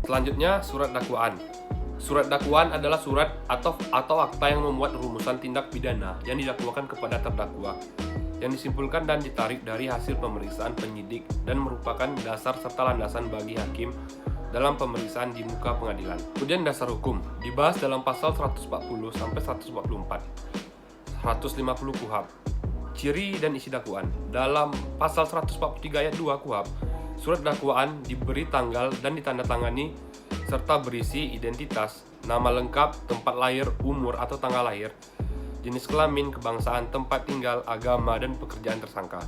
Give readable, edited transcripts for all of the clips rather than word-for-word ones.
Selanjutnya, surat dakwaan. Surat dakwaan adalah surat atau akta yang memuat rumusan tindak pidana yang didakwakan kepada terdakwa, yang disimpulkan dan ditarik dari hasil pemeriksaan penyidik dan merupakan dasar serta landasan bagi hakim dalam pemeriksaan di muka pengadilan. Kemudian dasar hukum dibahas dalam pasal 140 sampai 144, 150 KUHP. Ciri dan isi dakwaan. Dalam pasal 143 ayat 2 KUHP, surat dakwaan diberi tanggal dan ditandatangani serta berisi identitas, nama lengkap, tempat lahir, umur atau tanggal lahir, jenis kelamin, kebangsaan, tempat tinggal, agama, dan pekerjaan tersangka.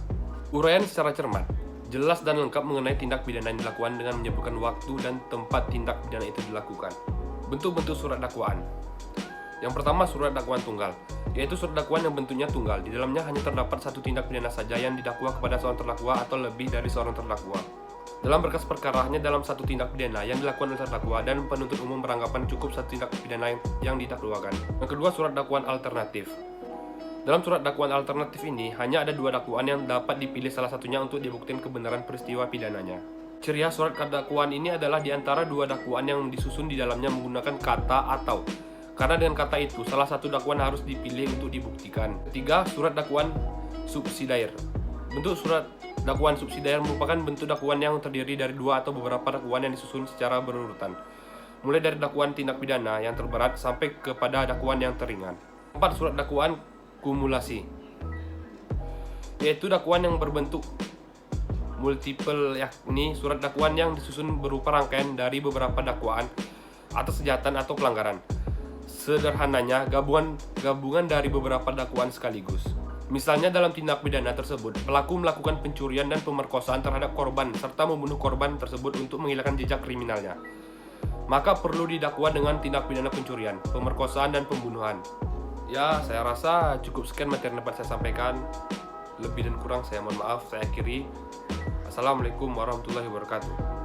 Uraian secara cermat, jelas dan lengkap mengenai tindak pidana yang dilakukan dengan menyebutkan waktu dan tempat tindak pidana itu dilakukan. Bentuk-bentuk surat dakwaan. Yang pertama, surat dakwaan tunggal, yaitu surat dakwaan yang bentuknya tunggal. Di dalamnya hanya terdapat satu tindak pidana saja yang didakwa kepada seorang terdakwa atau lebih dari seorang terdakwa. Dalam berkas perkara hanya dalam satu tindak pidana yang dilakukan oleh terdakwa dan penuntut umum beranggapan cukup satu tindak pidana yang didakwakan. Yang kedua, surat dakwaan alternatif. Dalam surat dakwaan alternatif ini hanya ada dua dakwaan yang dapat dipilih salah satunya untuk dibuktikan kebenaran peristiwa pidananya. Ciri khas surat dakwaan ini adalah di antara dua dakwaan yang disusun di dalamnya menggunakan kata atau, karena dengan kata itu salah satu dakwaan harus dipilih untuk dibuktikan. Ketiga, surat dakwaan subsidiar. Bentuk surat dakwaan subsidiar merupakan bentuk dakwaan yang terdiri dari dua atau beberapa dakwaan yang disusun secara berurutan, mulai dari dakwaan tindak pidana yang terberat sampai kepada dakwaan yang teringan. 4. Surat dakwaan kumulasi, yaitu dakwaan yang berbentuk multiple, yakni surat dakwaan yang disusun berupa rangkaian dari beberapa dakwaan atas kejahatan atau pelanggaran. Sederhananya, gabungan dari beberapa dakwaan sekaligus. Misalnya dalam tindak pidana tersebut, pelaku melakukan pencurian dan pemerkosaan terhadap korban serta membunuh korban tersebut untuk menghilangkan jejak kriminalnya. Maka perlu didakwa dengan tindak pidana pencurian, pemerkosaan, dan pembunuhan. Ya, saya rasa cukup sekian materi yang dapat saya sampaikan. Lebih dan kurang saya mohon maaf, saya akhiri. Assalamualaikum warahmatullahi wabarakatuh.